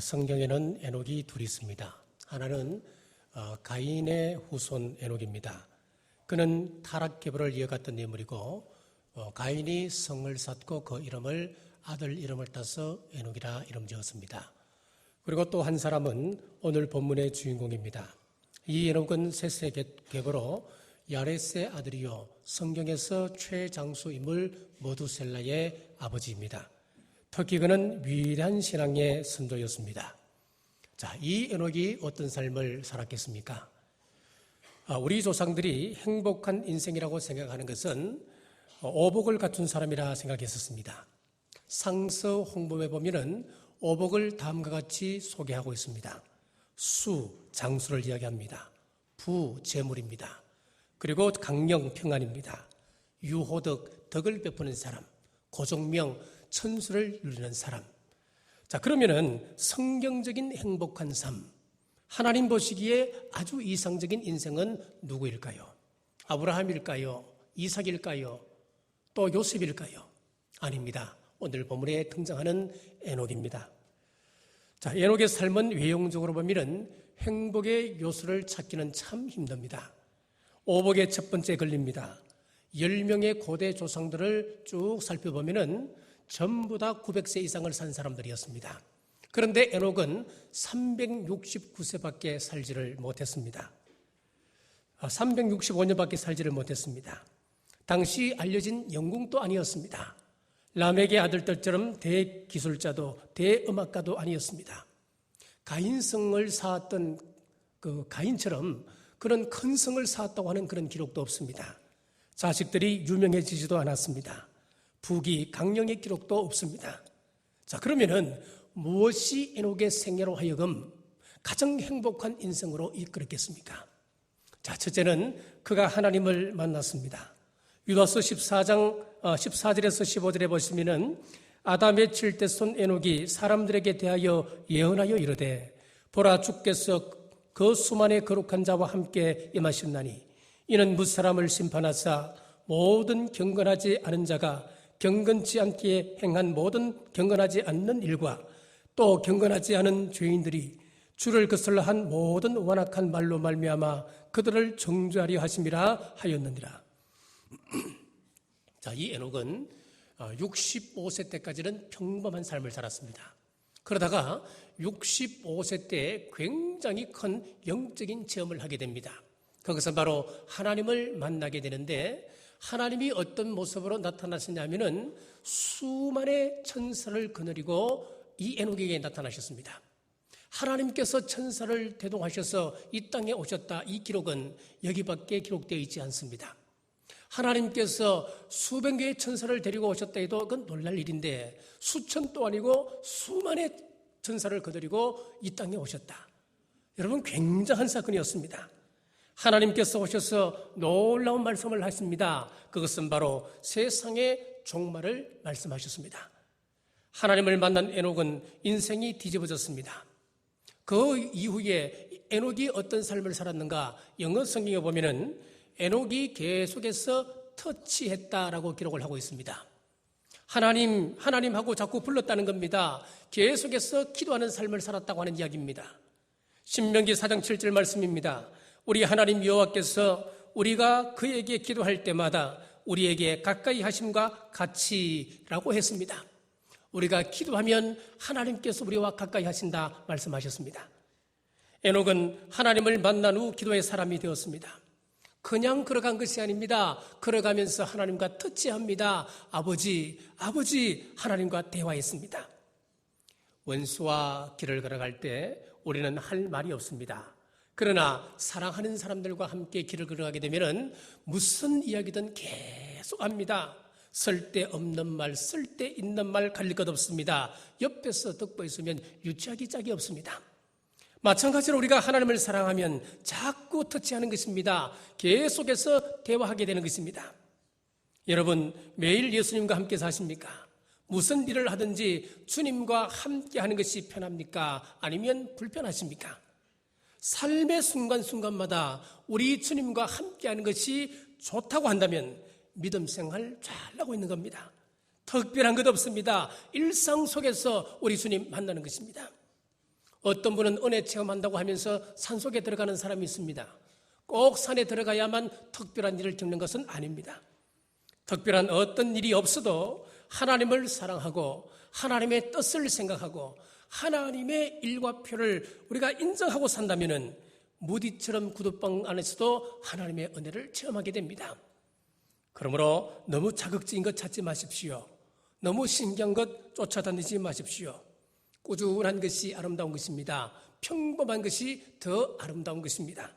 성경에는 에녹이 둘이 있습니다. 하나는 가인의 후손 에녹입니다. 그는 타락 계보를 이어갔던 인물이고 가인이 성을 쌓고 그 이름을 아들 이름을 따서 에녹이라 이름 지었습니다. 그리고 또 한 사람은 오늘 본문의 주인공입니다. 이 에녹은 셋세 계보로 야렛의 아들이요 성경에서 최장수 인물 머두셀라의 아버지입니다. 특히 그는 위대한 신앙의 선조였습니다. 자, 이 에녹이 어떤 삶을 살았겠습니까? 우리 조상들이 행복한 인생이라고 생각하는 것은 오복을 갖춘 사람이라 생각했었습니다. 상서 홍보에 보면은 오복을 다음과 같이 소개하고 있습니다. 수, 장수를 이야기합니다. 부, 재물입니다. 그리고 강령, 평안입니다. 유호덕, 덕을 베푸는 사람. 고종명, 천수를 누리는 사람. 자, 그러면은 성경적인 행복한 삶, 하나님 보시기에 아주 이상적인 인생은 누구일까요? 아브라함일까요? 이삭일까요? 또 요셉일까요? 아닙니다. 오늘 본문에 등장하는 에녹입니다. 자, 에녹의 삶은 외형적으로 보면은 행복의 요소를 찾기는 참 힘듭니다. 오복의 첫 번째 걸립니다. 10명의 고대 조상들을 쭉 살펴보면은 전부 다 900세 이상을 산 사람들이었습니다. 그런데 에녹은 369세밖에 살지를 못했습니다. 365년밖에 살지를 못했습니다. 당시 알려진 영궁도 아니었습니다. 라멕의 아들들처럼 대기술자도 대음악가도 아니었습니다. 가인성을 쌓았던 그 가인처럼 그런 큰 성을 쌓았다고 하는 그런 기록도 없습니다. 자식들이 유명해지지도 않았습니다. 부귀, 강령의 기록도 없습니다. 자, 그러면은 무엇이 에녹의 생애로 하여금 가장 행복한 인생으로 이끌었겠습니까? 자, 첫째는 그가 하나님을 만났습니다. 유다서 14장 14절에서 15절에 보시면은 아담의 7대 손 에녹이 사람들에게 대하여 예언하여 이르되 보라 주께서 그 수만의 거룩한 자와 함께 임하셨나니 이는 무사람을 심판하사 모든 경건하지 않은 자가 경건치 않게 행한 모든 경건하지 않는 일과 또 경건하지 않은 죄인들이 주를 거슬러 한 모든 완악한 말로 말미암아 그들을 정죄하려 하심이라 하였느니라. 자, 이 에녹은 65세 때까지는 평범한 삶을 살았습니다. 그러다가 65세 때 굉장히 큰 영적인 체험을 하게 됩니다. 그것은 바로 하나님을 만나게 되는데 하나님이 어떤 모습으로 나타나셨냐면은 수만의 천사를 거느리고 이 에녹에게 나타나셨습니다. 하나님께서 천사를 대동하셔서 이 땅에 오셨다. 이 기록은 여기밖에 기록되어 있지 않습니다. 하나님께서 수백 개의 천사를 데리고 오셨다 해도 그건 놀랄 일인데 수천도 아니고 수만의 천사를 거느리고 이 땅에 오셨다. 여러분, 굉장한 사건이었습니다. 하나님께서 오셔서 놀라운 말씀을 하십니다. 그것은 바로 세상의 종말을 말씀하셨습니다. 하나님을 만난 에녹은 인생이 뒤집어졌습니다. 그 이후에 에녹이 어떤 삶을 살았는가? 영어 성경에 보면은 에녹이 계속해서 터치했다라고 기록을 하고 있습니다. 하나님하고 자꾸 불렀다는 겁니다. 계속해서 기도하는 삶을 살았다고 하는 이야기입니다. 신명기 4장 7절 말씀입니다. 우리 하나님 여호와께서 우리가 그에게 기도할 때마다 우리에게 가까이 하심과 같이라고 했습니다. 우리가 기도하면 하나님께서 우리와 가까이 하신다 말씀하셨습니다. 에녹은 하나님을 만난 후 기도의 사람이 되었습니다. 그냥 걸어간 것이 아닙니다. 걸어가면서 하나님과 터치합니다. 아버지 하나님과 대화했습니다. 원수와 길을 걸어갈 때 우리는 할 말이 없습니다. 그러나 사랑하는 사람들과 함께 길을 걸어가게 되면 무슨 이야기든 계속 합니다. 쓸데없는 말, 쓸데있는 말 갈릴 것 없습니다. 옆에서 듣고 있으면 유치하기 짝이 없습니다. 마찬가지로 우리가 하나님을 사랑하면 자꾸 터치하는 것입니다. 계속해서 대화하게 되는 것입니다. 여러분, 매일 예수님과 함께 사십니까? 무슨 일을 하든지 주님과 함께 하는 것이 편합니까? 아니면 불편하십니까? 삶의 순간순간마다 우리 주님과 함께 하는 것이 좋다고 한다면 믿음 생활 잘하고 있는 겁니다. 특별한 것 없습니다. 일상 속에서 우리 주님 만나는 것입니다. 어떤 분은 은혜 체험한다고 하면서 산속에 들어가는 사람이 있습니다. 꼭 산에 들어가야만 특별한 일을 겪는 것은 아닙니다. 특별한 어떤 일이 없어도 하나님을 사랑하고 하나님의 뜻을 생각하고 하나님의 일과 표를 우리가 인정하고 산다면 무디처럼 구두방 안에서도 하나님의 은혜를 체험하게 됩니다. 그러므로 너무 자극적인 것 찾지 마십시오. 너무 신기한 것 쫓아다니지 마십시오. 꾸준한 것이 아름다운 것입니다. 평범한 것이 더 아름다운 것입니다.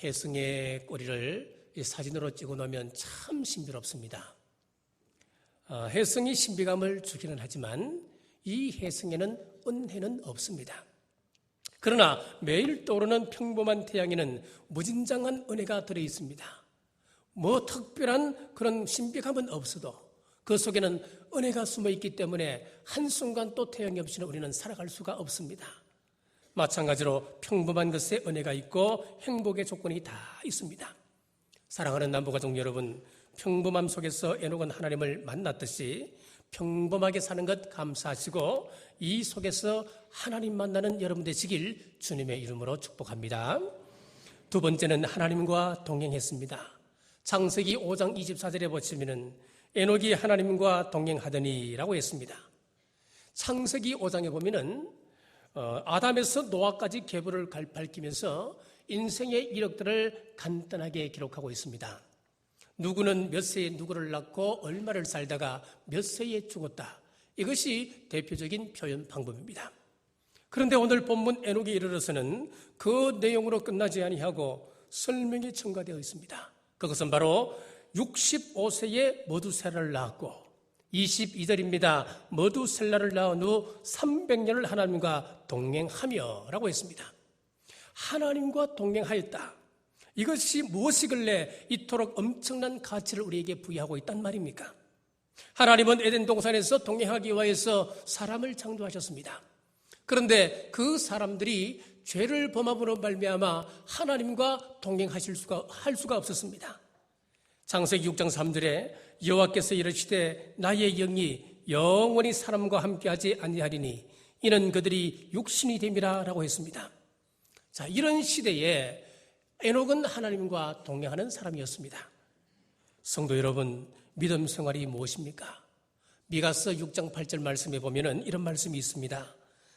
혜성의 꼬리를 사진으로 찍어 놓으면 참 신비롭습니다. 혜성이 신비감을 주기는 하지만 이 혜성에는 은혜는 없습니다. 그러나 매일 떠오르는 평범한 태양에는 무진장한 은혜가 들어있습니다. 뭐 특별한 그런 신비감은 없어도 그 속에는 은혜가 숨어있기 때문에 한순간 또 태양이 없이는 우리는 살아갈 수가 없습니다. 마찬가지로 평범한 것에 은혜가 있고 행복의 조건이 다 있습니다. 사랑하는 남부가족 여러분, 평범함 속에서 에녹은 하나님을 만났듯이 평범하게 사는 것 감사하시고 이 속에서 하나님 만나는 여러분 되시길 주님의 이름으로 축복합니다. 두 번째는 하나님과 동행했습니다. 창세기 5장 24절에 보시면은 에녹이 하나님과 동행하더니 라고 했습니다. 창세기 5장에 보면은 아담에서 노아까지 계보를 밝히면서 인생의 이력들을 간단하게 기록하고 있습니다. 누구는 몇 세에 누구를 낳고 얼마를 살다가 몇 세에 죽었다. 이것이 대표적인 표현 방법입니다. 그런데 오늘 본문 에녹에 이르러서는 그 내용으로 끝나지 아니하고 설명이 첨가되어 있습니다. 그것은 바로 65세에 머두셀라를 낳았고 22절입니다. 머두셀라를 낳은 후 300년을 하나님과 동행하며 라고 했습니다. 하나님과 동행하였다. 이것이 무엇이길래 이토록 엄청난 가치를 우리에게 부여하고 있단 말입니까? 하나님은 에덴 동산에서 동행하기 위해서 사람을 창조하셨습니다. 그런데 그 사람들이 죄를 범함으로 말미암아 하나님과 동행하실 할 수가 없었습니다. 창세기 6장 3절에 여호와께서 이르시되 나의 영이 영원히 사람과 함께하지 아니하리니 이는 그들이 육신이 됨이라라고 했습니다. 자, 이런 시대에 에녹은 하나님과 동행하는 사람이었습니다. 성도 여러분, 믿음 생활이 무엇입니까? 미가서 6장 8절 말씀에 보면은 이런 말씀이 있습니다.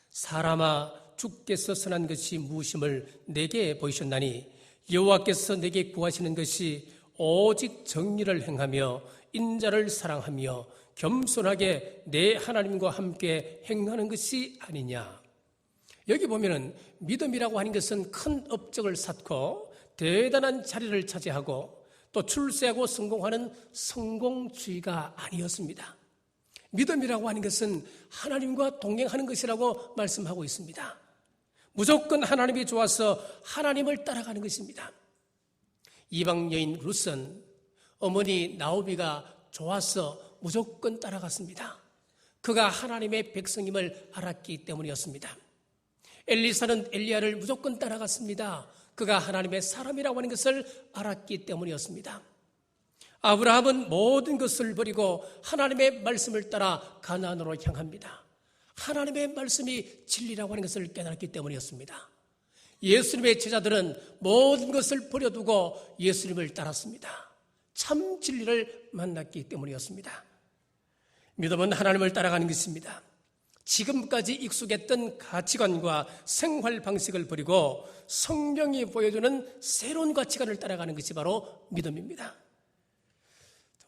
사람아, 주께서 선한 것이 무엇임을 내게 보이셨나니 여호와께서 내게 구하시는 것이 오직 정의를 행하며 인자를 사랑하며 겸손하게 내 하나님과 함께 행하는 것이 아니냐. 여기 보면은 믿음이라고 하는 것은 큰 업적을 쌓고 대단한 자리를 차지하고 또 출세하고 성공하는 성공주의가 아니었습니다. 믿음이라고 하는 것은 하나님과 동행하는 것이라고 말씀하고 있습니다. 무조건 하나님이 좋아서 하나님을 따라가는 것입니다. 이방 여인 룻은 어머니 나오미가 좋아서 무조건 따라갔습니다. 그가 하나님의 백성임을 알았기 때문이었습니다. 엘리사는 엘리야를 무조건 따라갔습니다. 그가 하나님의 사람이라고 하는 것을 알았기 때문이었습니다. 아브라함은 모든 것을 버리고 하나님의 말씀을 따라 가나안으로 향합니다. 하나님의 말씀이 진리라고 하는 것을 깨달았기 때문이었습니다. 예수님의 제자들은 모든 것을 버려두고 예수님을 따랐습니다. 참 진리를 만났기 때문이었습니다. 믿음은 하나님을 따라가는 것입니다. 지금까지 익숙했던 가치관과 생활 방식을 버리고 성경이 보여주는 새로운 가치관을 따라가는 것이 바로 믿음입니다.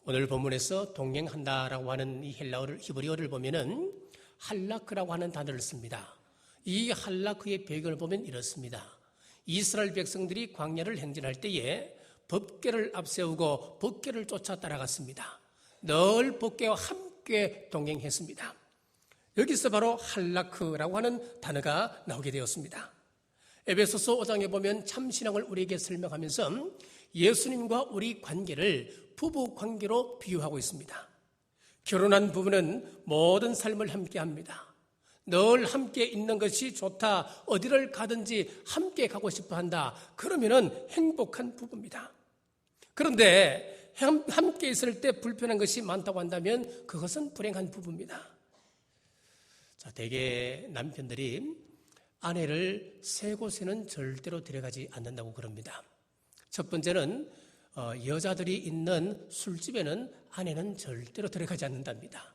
오늘 본문에서 동행한다라고 하는 이 히브리어를 보면은 할라크라고 하는 단어를 씁니다. 이 할라크의 배경을 보면 이렇습니다. 이스라엘 백성들이 광야를 행진할 때에 법궤를 앞세우고 법궤를 쫓아 따라갔습니다. 늘 법궤와 함께 동행했습니다. 여기서 바로 할라크라고 하는 단어가 나오게 되었습니다. 에베소서 5장에 보면 참신앙을 우리에게 설명하면서 예수님과 우리 관계를 부부 관계로 비유하고 있습니다. 결혼한 부부는 모든 삶을 함께합니다. 늘 함께 있는 것이 좋다. 어디를 가든지 함께 가고 싶어 한다. 그러면은 행복한 부부입니다. 그런데 함께 있을 때 불편한 것이 많다고 한다면 그것은 불행한 부부입니다. 대개 남편들이 아내를 세 곳에는 절대로 데려가지 않는다고 그럽니다. 첫 번째는 여자들이 있는 술집에는 아내는 절대로 데려가지 않는답니다.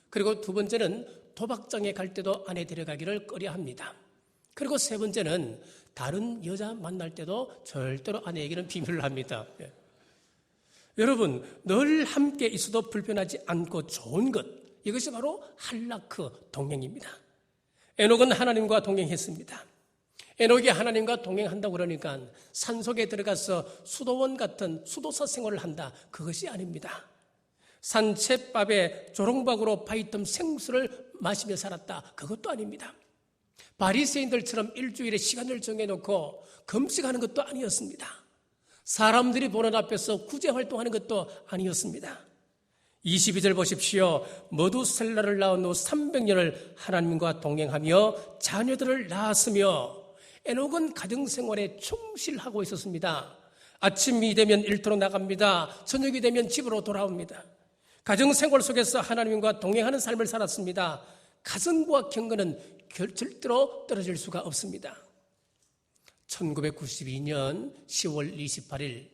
그리고 두 번째는 도박장에 갈 때도 아내 데려가기를 꺼려합니다. 그리고 세 번째는 다른 여자 만날 때도 절대로 아내에게는 비밀을 합니다. 여러분, 늘 함께 있어도 불편하지 않고 좋은 것, 이것이 바로 할라크 동행입니다. 에녹은 하나님과 동행했습니다. 에녹이 하나님과 동행한다고 그러니까 산속에 들어가서 수도원 같은 수도사 생활을 한다, 그것이 아닙니다. 산채밥에 조롱박으로 파있던 생수를 마시며 살았다, 그것도 아닙니다. 바리새인들처럼 일주일에 시간을 정해놓고 금식하는 것도 아니었습니다. 사람들이 보는 앞에서 구제 활동하는 것도 아니었습니다. 22절 보십시오. 머두셀라를 낳은 후 300년을 하나님과 동행하며 자녀들을 낳았으며, 에녹은 가정생활에 충실하고 있었습니다. 아침이 되면 일터로 나갑니다. 저녁이 되면 집으로 돌아옵니다. 가정생활 속에서 하나님과 동행하는 삶을 살았습니다. 가정과 경건은 절대로 떨어질 수가 없습니다. 1992년 10월 28일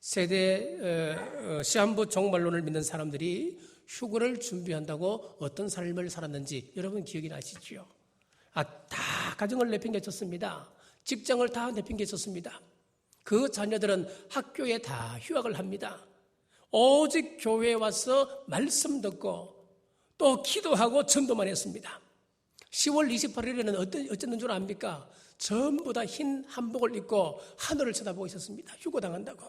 세대 시한부 종말론을 믿는 사람들이 휴거를 준비한다고 어떤 삶을 살았는지 여러분 기억이 나시죠? 다 가정을 내팽개쳤습니다. 직장을 다 내팽개쳤습니다. 그 자녀들은 학교에 다 휴학을 합니다. 오직 교회에 와서 말씀 듣고 또 기도하고 전도만 했습니다. 10월 28일에는 어쨌는 줄 압니까? 전부 다 흰 한복을 입고 하늘을 쳐다보고 있었습니다. 휴거당한다고.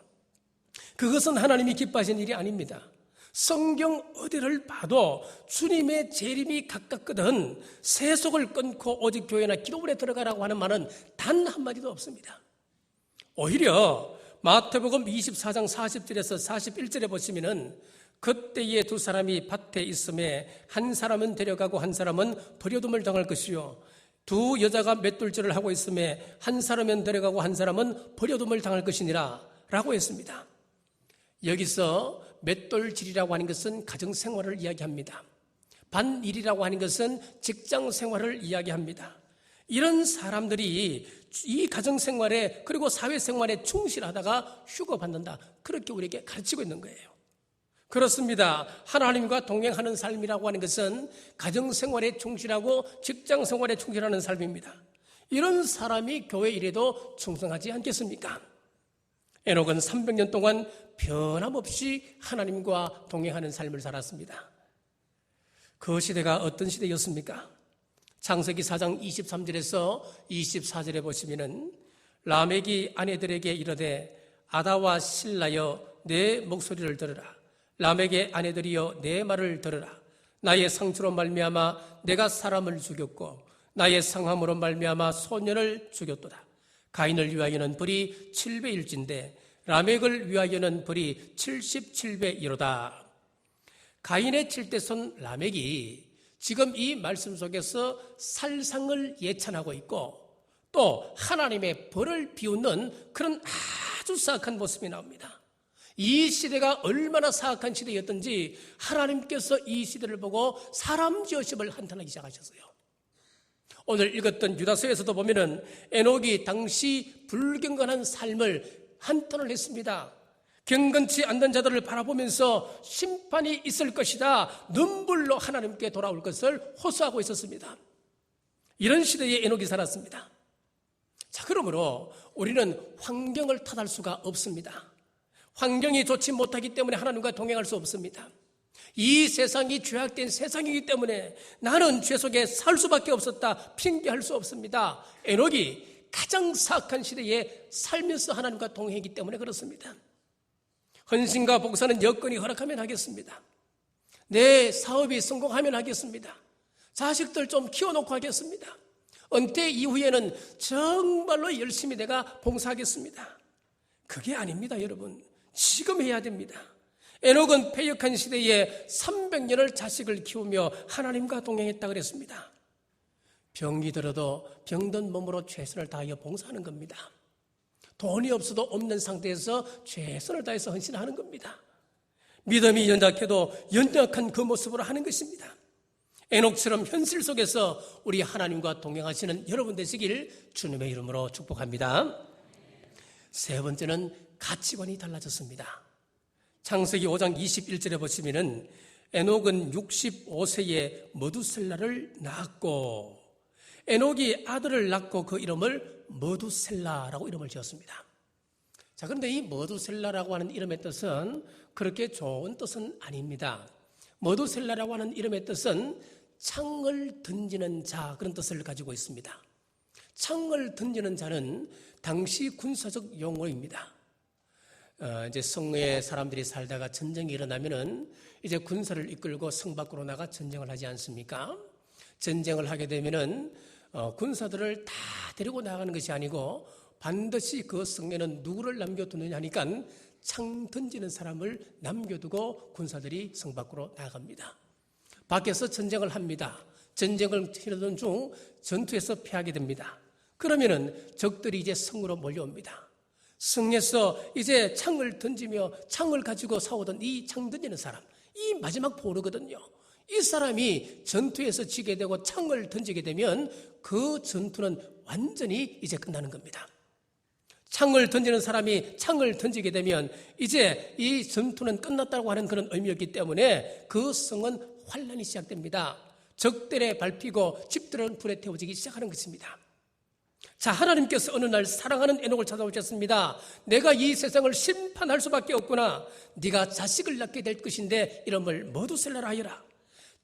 그것은 하나님이 기뻐하신 일이 아닙니다. 성경 어디를 봐도 주님의 재림이 가깝거든 세속을 끊고 오직 교회나 기도원에 들어가라고 하는 말은 단 한마디도 없습니다. 오히려 마태복음 24장 40절에서 41절에 보시면은 그때에 두 사람이 밭에 있음에 한 사람은 데려가고 한 사람은 버려둠을 당할 것이요, 두 여자가 맷돌질을 하고 있음에 한 사람은 데려가고 한 사람은 버려둠을 당할 것이니라 라고 했습니다. 여기서 맷돌질이라고 하는 것은 가정생활을 이야기합니다. 밭일이라고 하는 것은 직장생활을 이야기합니다. 이런 사람들이 이 가정생활에 그리고 사회생활에 충실하다가 휴거받는다, 그렇게 우리에게 가르치고 있는 거예요. 그렇습니다. 하나님과 동행하는 삶이라고 하는 것은 가정생활에 충실하고 직장생활에 충실하는 삶입니다. 이런 사람이 교회 일에도 충성하지 않겠습니까? 에녹은 300년 동안 변함없이 하나님과 동행하는 삶을 살았습니다. 그 시대가 어떤 시대였습니까? 창세기 4장 23절에서 24절에 보시면은 라멕이 아내들에게 이르되 아다와 실라여 내 목소리를 들으라. 라멕의 아내들이여 내 말을 들으라. 나의 상처로 말미암아 내가 사람을 죽였고 나의 상함으로 말미암아 소년을 죽였도다. 가인을 위하여는 벌이 7배일진데 라멕을 위하여는 벌이 77배이로다. 가인의 7대손 라멕이 지금 이 말씀 속에서 살상을 예찬하고 있고 또 하나님의 벌을 비웃는 그런 아주 사악한 모습이 나옵니다. 이 시대가 얼마나 사악한 시대였던지 하나님께서 이 시대를 보고 사람 지으심을 한탄하기 시작하셨어요. 오늘 읽었던 유다서에서도 보면은 에녹이 당시 불경건한 삶을 한탄을 했습니다. 경건치 않는 자들을 바라보면서 심판이 있을 것이다, 눈물로 하나님께 돌아올 것을 호소하고 있었습니다. 이런 시대에 에녹이 살았습니다. 자, 그러므로 우리는 환경을 탓할 수가 없습니다. 환경이 좋지 못하기 때문에 하나님과 동행할 수 없습니다. 이 세상이 죄악된 세상이기 때문에 나는 죄 속에 살 수밖에 없었다 핑계할 수 없습니다. 에녹이 가장 사악한 시대에 살면서 하나님과 동행했기 때문에 그렇습니다. 헌신과 복사는 여건이 허락하면 하겠습니다. 내 사업이 성공하면 하겠습니다. 자식들 좀 키워놓고 하겠습니다. 은퇴 이후에는 정말로 열심히 내가 봉사하겠습니다. 그게 아닙니다, 여러분. 지금 해야 됩니다. 에녹은 패역한 시대에 300년을 자식을 키우며 하나님과 동행했다 그랬습니다. 병이 들어도 병든 몸으로 최선을 다하여 봉사하는 겁니다. 돈이 없어도 없는 상태에서 최선을 다해서 헌신하는 겁니다. 믿음이 연약해도 연약한 그 모습으로 하는 것입니다. 에녹처럼 현실 속에서 우리 하나님과 동행하시는 여러분 되시길 주님의 이름으로 축복합니다. 세 번째는 가치관이 달라졌습니다. 창세기 5장 21절에 보시면은 에녹은 65세에 머두셀라를 낳았고, 에녹이 아들을 낳고 그 이름을 머두셀라라고 이름을 지었습니다. 자, 그런데 이 머두셀라라고 하는 이름의 뜻은 그렇게 좋은 뜻은 아닙니다. 머두셀라라고 하는 이름의 뜻은 창을 던지는 자, 그런 뜻을 가지고 있습니다. 창을 던지는 자는 당시 군사적 용어입니다. 이제 성에 사람들이 살다가 전쟁이 일어나면은 이제 군사를 이끌고 성 밖으로 나가 전쟁을 하지 않습니까? 전쟁을 하게 되면은 군사들을 다 데리고 나가는 것이 아니고 반드시 그 성에는 누구를 남겨두느냐 하니까 창 던지는 사람을 남겨두고 군사들이 성 밖으로 나갑니다. 밖에서 전쟁을 합니다. 전쟁을 치르던 중 전투에서 패하게 됩니다. 그러면은 적들이 이제 성으로 몰려옵니다. 성에서 이제 창을 던지며 창을 가지고 싸우던 이 창 던지는 사람, 이 마지막 보루거든요. 이 사람이 전투에서 지게 되고 창을 던지게 되면 그 전투는 완전히 이제 끝나는 겁니다. 창을 던지는 사람이 창을 던지게 되면 이제 이 전투는 끝났다고 하는 그런 의미였기 때문에 그 성은 환란이 시작됩니다. 적들에 밟히고 집들은 불에 태워지기 시작하는 것입니다. 자, 하나님께서 어느 날 사랑하는 에녹을 찾아오셨습니다. 내가 이 세상을 심판할 수밖에 없구나. 네가 자식을 낳게 될 것인데 이름을 머두셀라라 하여라.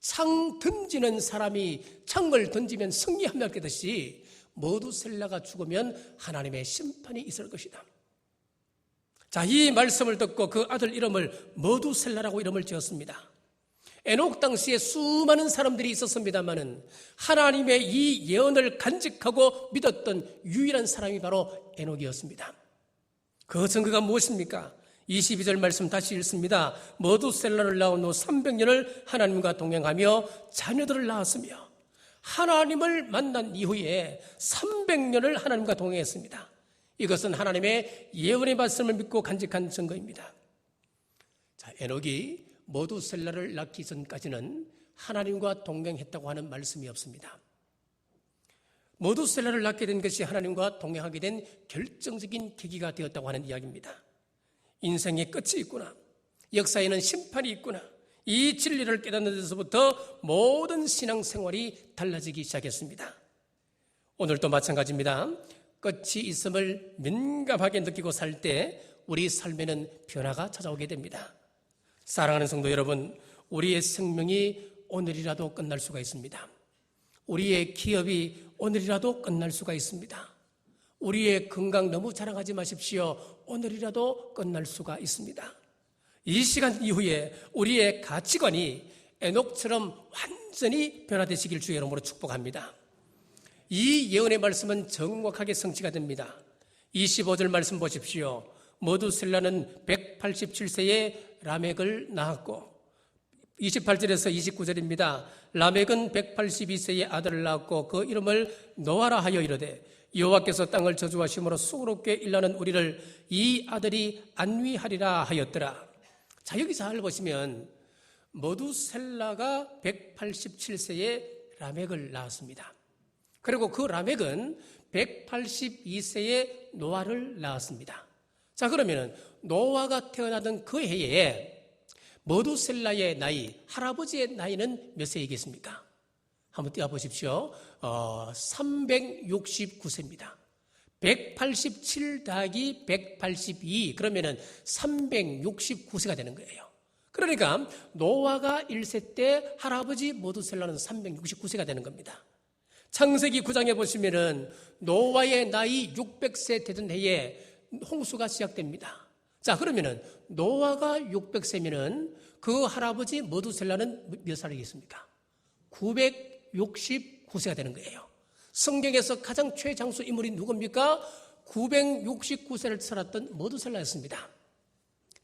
창 던지는 사람이 창을 던지면 승리하며 하듯이 머두셀라가 죽으면 하나님의 심판이 있을 것이다. 자, 이 말씀을 듣고 그 아들 이름을 머두셀라라고 이름을 지었습니다. 에녹 당시에 수많은 사람들이 있었습니다마는 하나님의 이 예언을 간직하고 믿었던 유일한 사람이 바로 에녹이었습니다. 그 증거가 무엇입니까? 22절 말씀 다시 읽습니다. 머두셀라를 낳은 후 300년을 하나님과 동행하며 자녀들을 낳았으며 하나님을 만난 이후에 300년을 하나님과 동행했습니다. 이것은 하나님의 예언의 말씀을 믿고 간직한 증거입니다. 자, 에녹이 머두셀라를 낳기 전까지는 하나님과 동행했다고 하는 말씀이 없습니다. 머두셀라를 낳게 된 것이 하나님과 동행하게 된 결정적인 계기가 되었다고 하는 이야기입니다. 인생의 끝이 있구나. 역사에는 심판이 있구나. 이 진리를 깨닫는 데서부터 모든 신앙생활이 달라지기 시작했습니다. 오늘도 마찬가지입니다. 끝이 있음을 민감하게 느끼고 살 때 우리 삶에는 변화가 찾아오게 됩니다. 사랑하는 성도 여러분, 우리의 생명이 오늘이라도 끝날 수가 있습니다. 우리의 기업이 오늘이라도 끝날 수가 있습니다. 우리의 건강 너무 자랑하지 마십시오. 오늘이라도 끝날 수가 있습니다. 이 시간 이후에 우리의 가치관이 에녹처럼 완전히 변화되시길 주의 이름으로 축복합니다. 이 예언의 말씀은 정확하게 성취가 됩니다. 25절 말씀 보십시오. 머두셀라는 187세에 라멕을 낳았고, 28절에서 29절입니다. 라멕은 182세에 아들을 낳았고 그 이름을 노아라 하여 이르되 여호와께서 땅을 저주하심으로 수고롭게 일하는 우리를 이 아들이 안위하리라 하였더라. 자, 여기 잘 보시면 머두셀라가 187세에 라멕을 낳았습니다. 그리고 그 라멕은 182세에 노아를 낳았습니다. 자, 그러면 노아가 태어나던 그 해에 머두셀라의 나이, 할아버지의 나이는 몇 세이겠습니까? 한번 띄워보십시오. 369세입니다. 187 더하기 182, 그러면은 369세가 되는 거예요. 그러니까 노아가 1세 때 할아버지 머두셀라는 369세가 되는 겁니다. 창세기 9장에 보시면은 노아의 나이 600세 되던 해에 홍수가 시작됩니다. 자, 그러면은 노아가 600세면은 그 할아버지 머두셀라는 몇 살이겠습니까? 969세가 되는 거예요. 성경에서 가장 최장수 인물이 누굽니까? 969세를 살았던 머두셀라였습니다.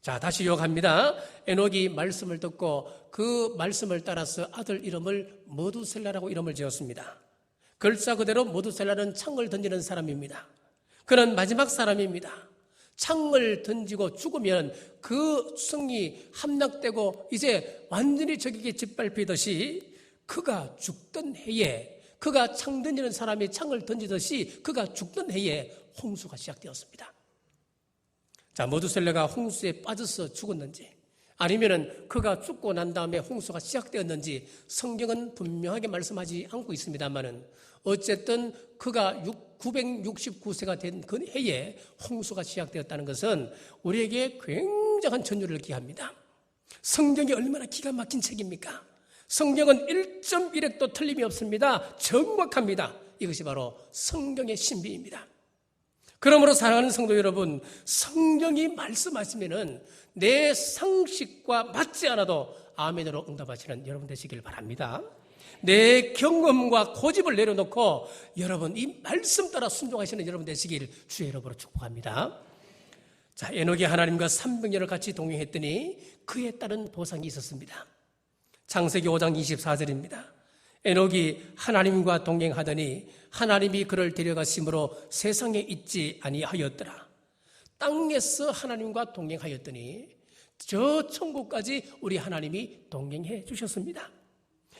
자, 다시 요약합니다. 에녹이 말씀을 듣고 그 말씀을 따라서 아들 이름을 머두셀라라고 이름을 지었습니다. 글자 그대로 머두셀라는 창을 던지는 사람입니다. 그는 마지막 사람입니다. 창을 던지고 죽으면 그 성이 함락되고 이제 완전히 적에게 짓밟히듯이 그가 죽던 해에, 그가 창 던지는 사람이 창을 던지듯이 그가 죽던 해에 홍수가 시작되었습니다. 자, 머두셀라가 홍수에 빠져서 죽었는지 아니면은 그가 죽고 난 다음에 홍수가 시작되었는지 성경은 분명하게 말씀하지 않고 있습니다만은 어쨌든 그가 969세가 된 그 해에 홍수가 시작되었다는 것은 우리에게 굉장한 전율을 기합니다. 성경이 얼마나 기가 막힌 책입니까? 성경은 1.1획도 틀림이 없습니다. 정확합니다. 이것이 바로 성경의 신비입니다. 그러므로 사랑하는 성도 여러분, 성경이 말씀하시면은 내 상식과 맞지 않아도 아멘으로 응답하시는 여러분 되시길 바랍니다. 내 경험과 고집을 내려놓고 여러분 이 말씀 따라 순종하시는 여러분 되시길 주의 이름으로 축복합니다. 자, 에녹이 하나님과 300년을 같이 동행했더니 그에 따른 보상이 있었습니다. 창세기 5장 24절입니다. 에녹이 하나님과 동행하더니 하나님이 그를 데려가심으로 세상에 있지 아니하였더라. 땅에서 하나님과 동행하였더니 저 천국까지 우리 하나님이 동행해 주셨습니다.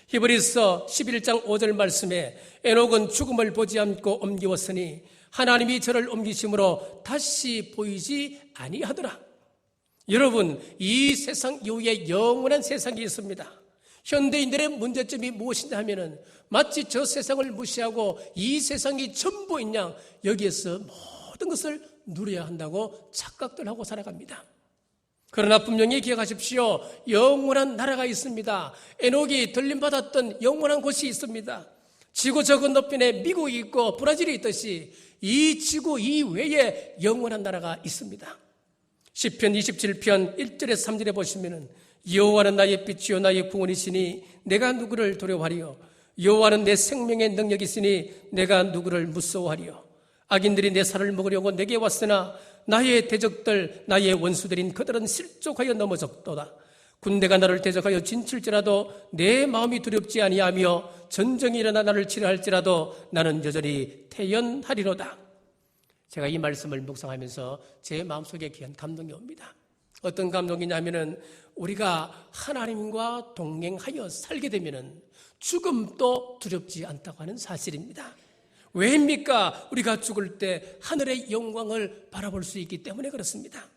히브리서 11장 5절 말씀에 에녹은 죽음을 보지 않고 옮기었으니 하나님이 저를 옮기심으로 다시 보이지 아니하더라. 여러분, 이 세상 이후에 영원한 세상이 있습니다. 현대인들의 문제점이 무엇이냐 하면은 마치 저 세상을 무시하고 이 세상이 전부인 양 여기에서 모든 것을 누려야 한다고 착각들 하고 살아갑니다. 그러나 분명히 기억하십시오. 영원한 나라가 있습니다. 에녹이 들림받았던 영원한 곳이 있습니다. 지구 저 건너편에 미국이 있고 브라질이 있듯이 이 지구 이외에 영원한 나라가 있습니다. 시편 27편 1절에서 3절에 보시면은 여호와는 나의 빛이요 나의 구원이시니 내가 누구를 두려워하리요. 여호와는 내 생명의 능력이시니 내가 누구를 무서워하리요. 악인들이 내 살을 먹으려고 내게 왔으나 나의 대적들 나의 원수들인 그들은 실족하여 넘어졌도다. 군대가 나를 대적하여 진칠지라도 내 마음이 두렵지 아니하며 전쟁이 일어나 나를 치료할지라도 나는 여전히 태연하리로다. 제가 이 말씀을 묵상하면서 제 마음속에 귀한 감동이 옵니다. 어떤 감동이냐면은 우리가 하나님과 동행하여 살게 되면은 죽음도 두렵지 않다고 하는 사실입니다. 왜입니까? 우리가 죽을 때 하늘의 영광을 바라볼 수 있기 때문에 그렇습니다.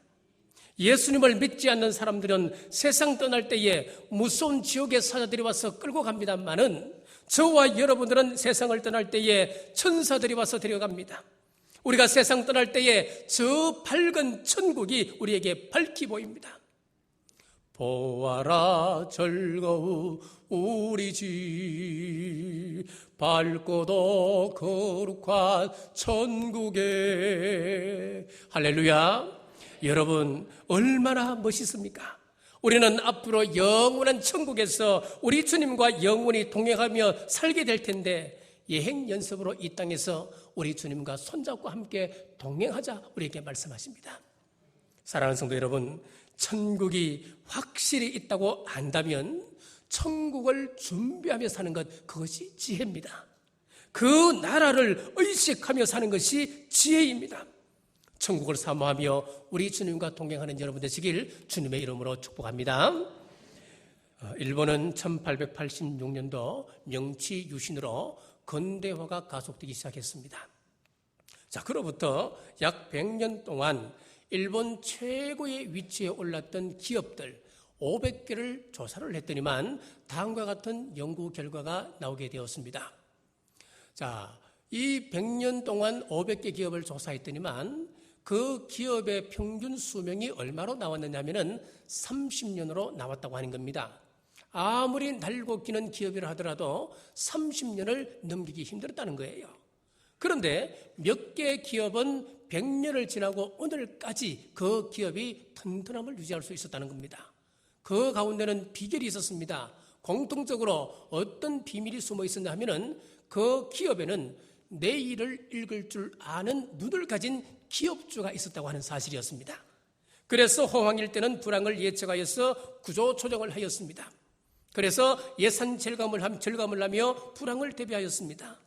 예수님을 믿지 않는 사람들은 세상 떠날 때에 무서운 지옥의 사자들이 와서 끌고 갑니다만은 저와 여러분들은 세상을 떠날 때에 천사들이 와서 데려갑니다. 우리가 세상 떠날 때에 저 밝은 천국이 우리에게 밝히 보입니다. 보아라 즐거운 우리 집 밝고도 거룩한 천국에. 할렐루야. 여러분 얼마나 멋있습니까? 우리는 앞으로 영원한 천국에서 우리 주님과 영원히 동행하며 살게 될 텐데 예행 연습으로 이 땅에서 우리 주님과 손잡고 함께 동행하자 우리에게 말씀하십니다. 사랑하는 성도 여러분, 천국이 확실히 있다고 안다면 천국을 준비하며 사는 것, 그것이 지혜입니다. 그 나라를 의식하며 사는 것이 지혜입니다. 천국을 사모하며 우리 주님과 동행하는 여러분 되시길 주님의 이름으로 축복합니다. 일본은 1886년도 명치 유신으로 근대화가 가속되기 시작했습니다. 자, 그로부터 약 100년 동안 일본 최고의 위치에 올랐던 기업들 500개를 조사를 했더니만 다음과 같은 연구 결과가 나오게 되었습니다. 자, 이 100년 동안 500개 기업을 조사했더니만 그 기업의 평균 수명이 얼마로 나왔느냐면은 30년으로 나왔다고 하는 겁니다. 아무리 날고 기는 기업이라 하더라도 30년을 넘기기 힘들었다는 거예요. 그런데 몇 개의 기업은 100년을 지나고 오늘까지 그 기업이 튼튼함을 유지할 수 있었다는 겁니다. 그 가운데는 비결이 있었습니다. 공통적으로 어떤 비밀이 숨어 있었냐 하면은 그 기업에는 내일을 읽을 줄 아는 눈을 가진 기업주가 있었다고 하는 사실이었습니다. 그래서 호황일 때는 불황을 예측하여서 구조조정을 하였습니다. 그래서 예산 절감을 하며 불황을 대비하였습니다.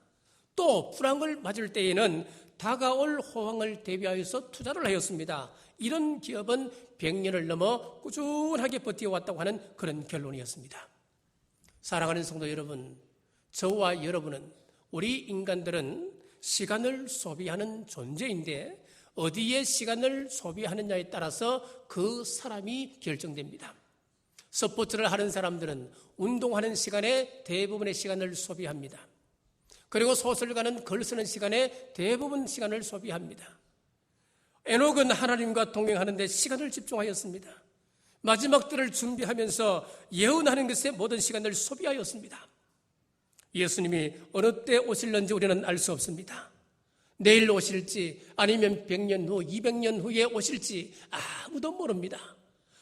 또 불황을 맞을 때에는 다가올 호황을 대비하여서 투자를 하였습니다. 이런 기업은 100년을 넘어 꾸준하게 버텨왔다고 하는 그런 결론이었습니다. 사랑하는 성도 여러분, 저와 여러분은, 우리 인간들은 시간을 소비하는 존재인데 어디에 시간을 소비하느냐에 따라서 그 사람이 결정됩니다. 스포츠를 하는 사람들은 운동하는 시간에 대부분의 시간을 소비합니다. 그리고 소설가는 글 쓰는 시간에 대부분 시간을 소비합니다. 에녹은 하나님과 동행하는 데 시간을 집중하였습니다. 마지막 때를 준비하면서 예언하는 것에 모든 시간을 소비하였습니다. 예수님이 어느 때 오실는지 우리는 알 수 없습니다. 내일 오실지 아니면 100년 후, 200년 후에 오실지 아무도 모릅니다.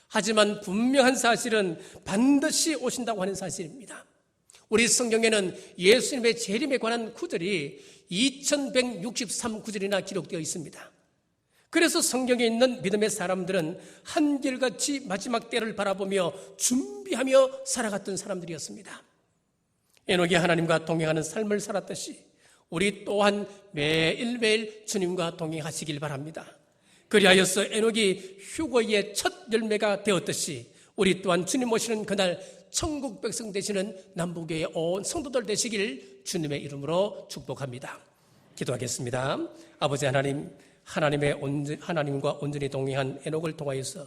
하지만 분명한 사실은 반드시 오신다고 하는 사실입니다. 우리 성경에는 예수님의 재림에 관한 구절이 2163구절이나 기록되어 있습니다. 그래서 성경에 있는 믿음의 사람들은 한결같이 마지막 때를 바라보며 준비하며 살아갔던 사람들이었습니다. 에녹이 하나님과 동행하는 삶을 살았듯이 우리 또한 매일매일 주님과 동행하시길 바랍니다. 그리하여서 에녹이 휴거의 첫 열매가 되었듯이 우리 또한 주님 오시는 그날 천국 백성 되시는 남북교회 온 성도들 되시길 주님의 이름으로 축복합니다. 기도하겠습니다. 아버지 하나님, 하나님과 온전히 동행한 에녹을 통하여서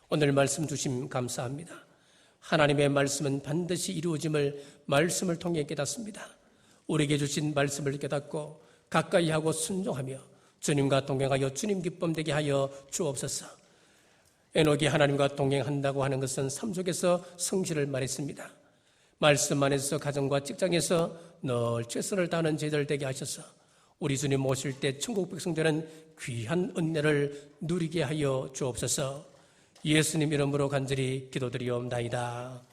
오늘 말씀 주심 감사합니다. 하나님의 말씀은 반드시 이루어짐을 말씀을 통해 깨닫습니다. 우리에게 주신 말씀을 깨닫고 가까이 하고 순종하며 주님과 동행하여 주님 기쁨 되게 하여 주옵소서. 에녹이 하나님과 동행한다고 하는 것은 삶 속에서 성실을 말했습니다. 말씀 안에서 가정과 직장에서 늘 최선을 다하는 저희들 되게 하셔서 우리 주님 오실 때 천국 백성들은 귀한 은혜를 누리게 하여 주옵소서. 예수님 이름으로 간절히 기도드리옵나이다.